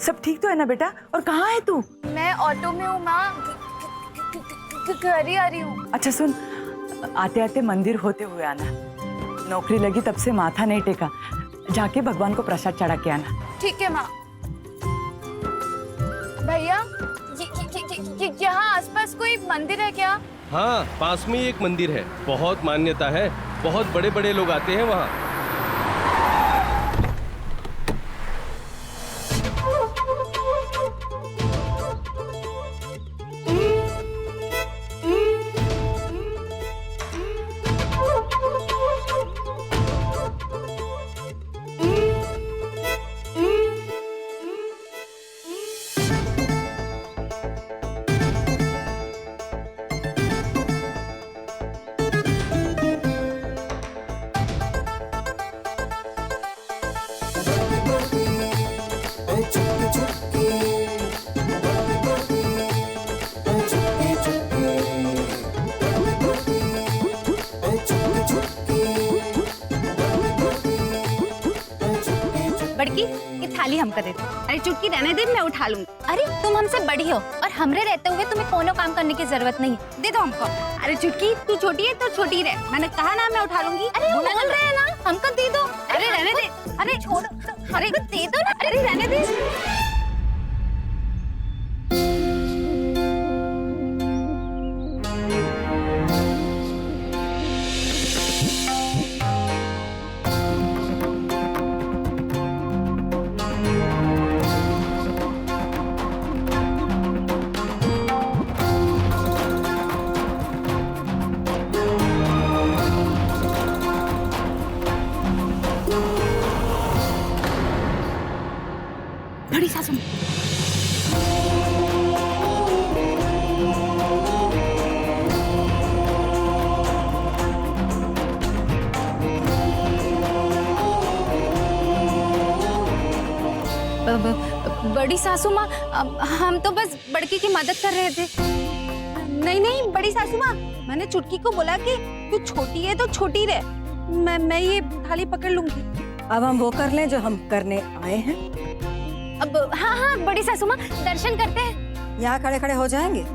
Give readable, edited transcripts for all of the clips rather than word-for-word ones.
सब ठीक तो है ना बेटा? और कहाँ है तू? मैं ऑटो में हूँ माँ, घर ही आ रही हूँ। अच्छा सुन, आते आते मंदिर होते हुए आना। नौकरी लगी तब से माथा नहीं टेका, जाके भगवान को प्रसाद चढ़ा के आना। ठीक है माँ। भैया यहाँ आसपास कोई मंदिर है क्या? हाँ, पास में ही एक मंदिर है, बहुत मान्यता है, बहुत बड़े बड़े लोग आते हैं वहाँ। बड़की, ये थाली हमको दे दो। अरे चुटकी रहने दे, मैं उठा लूंगी। अरे तुम हमसे बड़ी हो और हमरे रहते हुए तुम्हें कोनो काम करने की जरूरत नहीं है, दे दो हमको। अरे चुटकी, तू छोटी है तो छोटी रह, मैंने कहा ना मैं उठा लूंगी। अरे बोल रहे हैं ना, हमको दे दो। अरे रहने दे, अरे छोड़, अरे दे दो ना, अरे रहने दे। बड़ी सासू बड़ी सासू माँ, हम तो बस बड़की की मदद कर रहे थे। नहीं नहीं बड़ी सासू माँ, मैंने चुटकी को बोला कि तू छोटी है तो छोटी रह, मैं ये थाली पकड़ लूंगी। अब हम वो कर लें जो हम करने आए हैं। अब हाँ हाँ बड़ी सासू माँ, दर्शन करते हैं। यहाँ खड़े खड़े हो जाएंगे।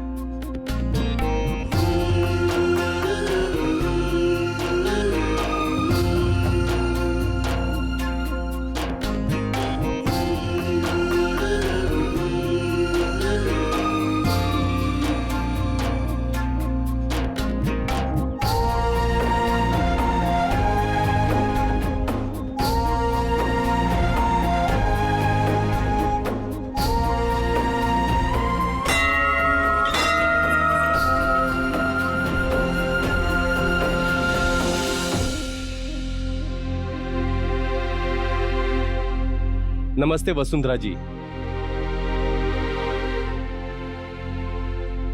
नमस्ते वसुंधरा जी।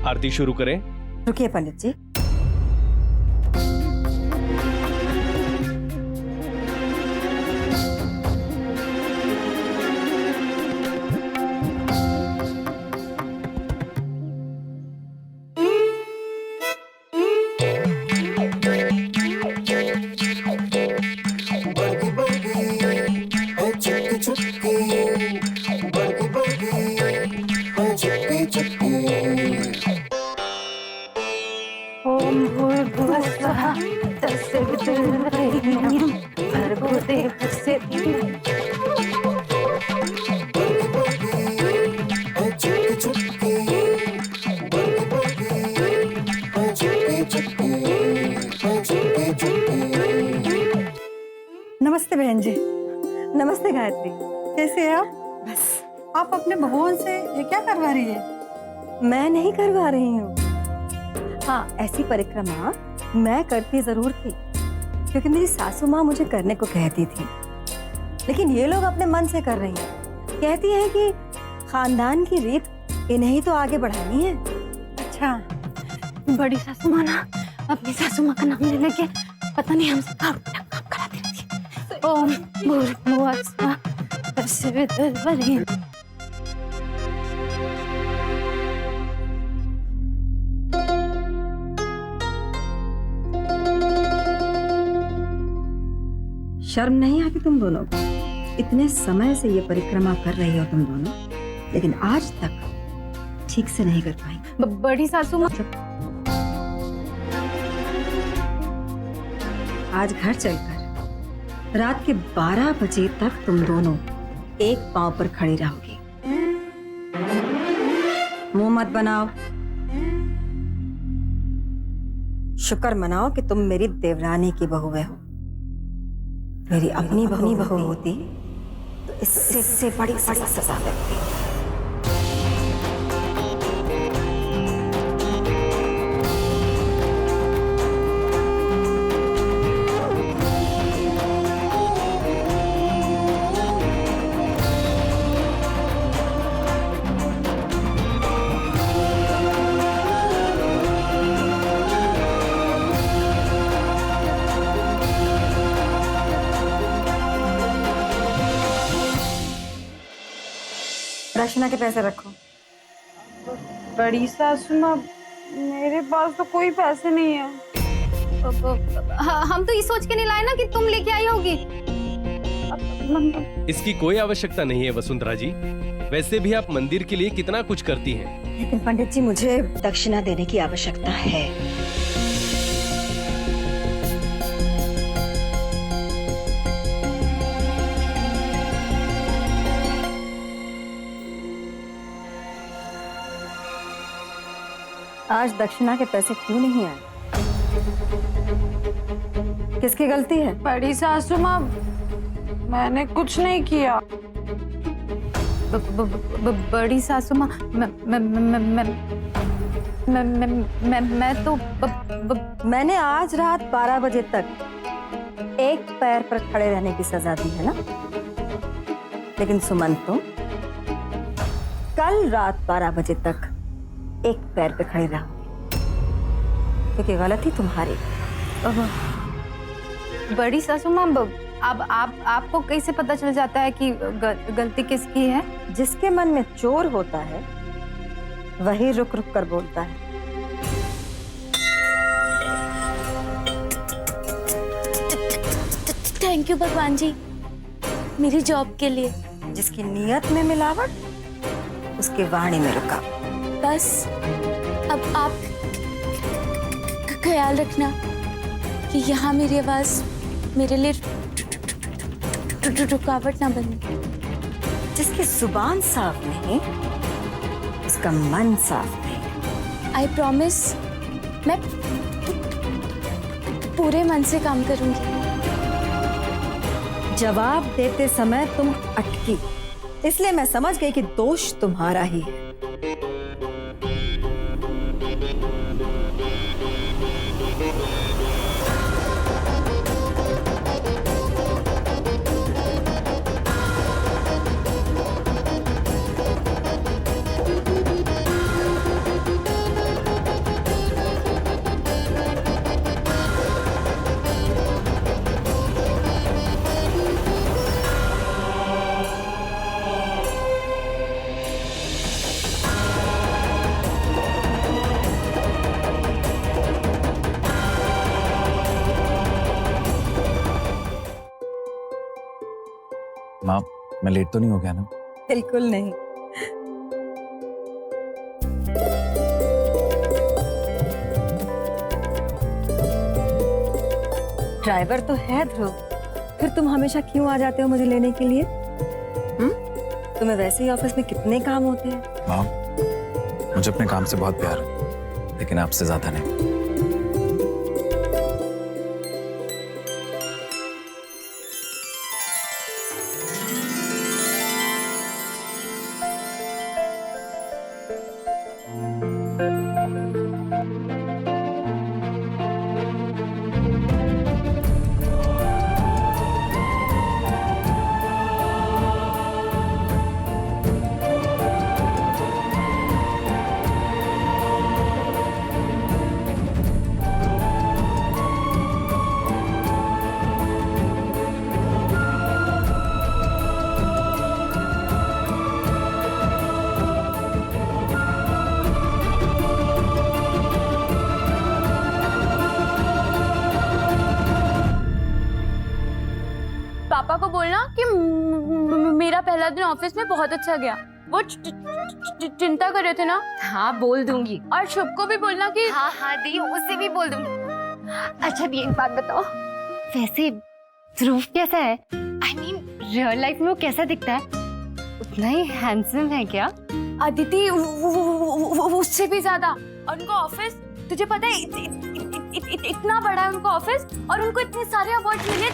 आरती शुरू करें? रुकिए पंडित जी। ओम भूर्भुवः स्वः तत्सवितुर्वरेण्यं भर्गो देवस्य धीमहि। नमस्ते बहन जी। नमस्ते गायत्री, कैसे हैं आप? बस आप अपने भगवान से ये क्या करवा रही है? मैं नहीं करवा रही हूँ। हाँ, ऐसी परिक्रमा मैं करती जरूर थी क्योंकि मेरी सासू माँ मुझे करने को कहती थी, लेकिन ये लोग अपने मन से कर रही हैं। कहती हैं कि खानदान की रीत इन्हें ही तो आगे बढ़ानी है। अच्छा, बड़ी सासू माँ ना अपनी सासू माँ का नाम ले लेके पता नहीं हमसे काम कराती रहती है। ओम भूर्भुवः स्वः तत्सवितुर्वरेण्यं। शर्म नहीं आती तुम दोनों को? इतने समय से ये परिक्रमा कर रही हो तुम दोनों, लेकिन आज तक ठीक से नहीं कर पाई। बड़ी सासू माँ, आज घर चलकर रात के 12 बजे तक तुम दोनों एक पांव पर खड़ी रहोगी। मुंह मत बनाओ, शुक्र मनाओ कि तुम मेरी देवरानी की बहुएं हो। मेरी अपनी बहू होती तो इससे बड़ी सजा मिलती। दक्षिणा के पैसे रखो। बड़ी सासू माँ, मेरे पास तो कोई पैसे नहीं है। हम तो ये सोच के नहीं लाए ना कि तुम लेके आई होगी। इसकी कोई आवश्यकता नहीं है वसुंधरा जी। वैसे भी आप मंदिर के लिए कितना कुछ करती हैं। लेकिन पंडित जी, मुझे दक्षिणा देने की आवश्यकता है। आज दक्षिणा के पैसे क्यों नहीं आए? किसकी गलती है? बड़ी सासू माँ, मैंने कुछ नहीं किया। बड़ी सासू माँ, मैं तो मैंने आज रात 12 बजे तक एक पैर पर खड़े रहने की सजा दी है ना? लेकिन सुमन, तुम कल रात 12 बजे तक एक पैर पे खड़ी रहोगी, क्योंकि गलती तुम्हारी। बड़ी सासू माँ, अब आपको कैसे पता चल जाता है कि गलती किसकी है? जिसके मन में चोर होता है वही रुक रुक कर बोलता है। थैंक यू भगवान जी, मेरी जॉब के लिए। जिसकी नीयत में मिलावट, उसकी वाणी में रुकावट। बस अब आप ख्याल रखना कि यहाँ मेरी आवाज मेरे लिए रुकावट ना बने। जिसकी जुबान साफ नहीं, उसका मन साफ नहीं। आई प्रॉमिस, मैं पूरे मन से काम करूंगी। जवाब देते समय तुम अटकी, इसलिए मैं समझ गई कि दोष तुम्हारा ही है। माँ, मैं लेट तो नहीं हो गया ना? बिल्कुल नहीं। ड्राइवर तो है ध्रुव, फिर तुम हमेशा क्यों आ जाते हो मुझे लेने के लिए? तुम्हें वैसे ही ऑफिस में कितने काम होते हैं। माँ, मुझे अपने काम से बहुत प्यार है, लेकिन आपसे ज्यादा नहीं। पापा को बोलना कि मेरा पहला दिन ऑफिस में बहुत अच्छा गया। वो चिंता कर रहे थे ना। हाँ बोल दूंगी। और शुभ को भी बोलना कि हाँ हाँ दी, उसे भी बोल दूंगी। अच्छा दी, एक बात बताओ, वैसे ध्रुव कैसा है? आई मीन रियल लाइफ में वो कैसा दिखता है? उतना ही हैंडसम है क्या? अदिति उससे भी ज्यादा। और उनका ऑफिस, तुझे पता है इतना बड़ा है उनका ऑफिस, और उनको इतने सारे अवार्ड मिले।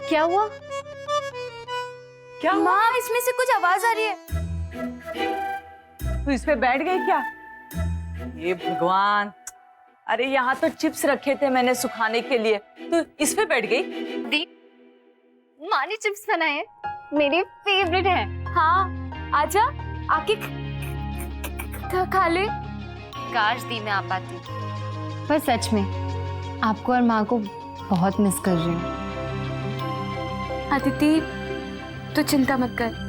क्या हुआ? क्या हुआ? माँ, इसमें से कुछ आवाज आ रही है। तू इस पे बैठ गई क्या? ये भगवान, अरे यहाँ तो चिप्स रखे थे मैंने सुखाने के लिए, तू इस पे बैठ गई? दी, माँ ने चिप्स बनाए हैं, मेरे फेवरेट है। हाँ, आजा, आके खा ले। काश दी मैं आ पाती, पर सच में आपको और माँ को बहुत मिस कर रही हूँ। अदिति, तू चिंता मत कर।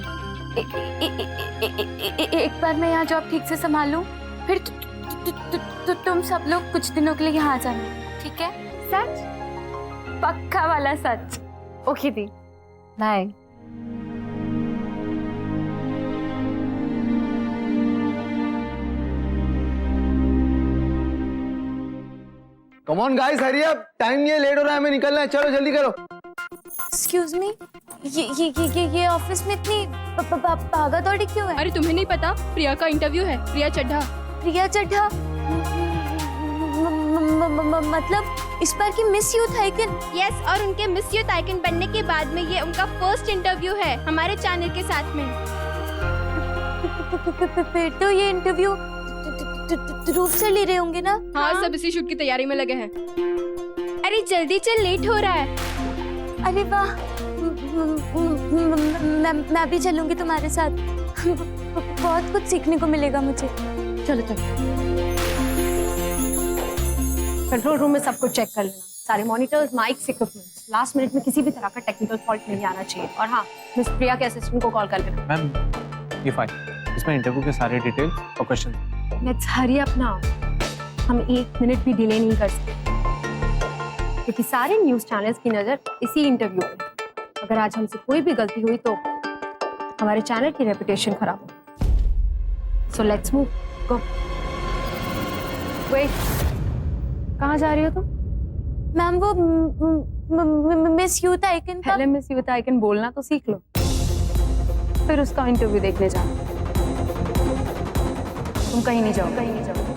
एक बार मैं यहाँ जॉब ठीक से संभाल लूं, फिर तुम सब लोग कुछ दिनों के लिए यहाँ आ जाना, ठीक है? सच? पक्का वाला सच। ओके दी, bye. Come on guys, hurry up, time नहीं है, लेट हो रहा है, हमें निकलना है, चलो जल्दी करो। एक्सक्यूज मी, ये ऑफिस में इतनी भागा दौड़ी क्यों है? अरे तुम्हें नहीं पता, प्रिया का इंटरव्यू है। प्रिया चड्ढा। प्रिया चड्ढा? मतलब इस बार की मिस यूथ आइकन? यस, और उनके मिस यूथ आइकन बनने के बाद में ये उनका फर्स्ट इंटरव्यू है हमारे चैनल के साथ में। फिर तो ये इंटरव्यू ध्रुव से ले रहे होंगे ना? हाँ, सब इसी शूट की तैयारी में लगे हैं। अरे जल्दी चल, लेट हो रहा है। अरे वाह, मैं भी चलूंगी तुम्हारे साथ। बहुत कुछ सीखने को मिलेगा मुझे। चलो चलो, कंट्रोल रूम में सब कुछ चेक कर लेना, सारे monitors, mics, equipments. Last minute में किसी भी तरह का टेक्निकल फॉल्ट नहीं आना चाहिए। और हाँ, मिस प्रिया के असिस्टेंट को कॉल कर लेना। मैम ये फाइल, इसमें इंटरव्यू के सारे डिटेल्स और question. Let's hurry up now, हम 1 मिनट भी डिले नहीं कर सकते, क्योंकि सारे न्यूज चैनल्स की नजर इसी इंटरव्यू पे। अगर आज हमसे कोई भी गलती हुई तो हमारे चैनल की रेपुटेशन खराब हो। So let's move, go. Wait, कहाँ जा रही हो तुम? मैम, वो मिस यूथ आइकन का पहले मिस यूथ आइकन बोलना तो सीख लो, फिर उसका इंटरव्यू देखने जाओ। तुम कहीं नहीं जाओ, कहीं नहीं जाओ।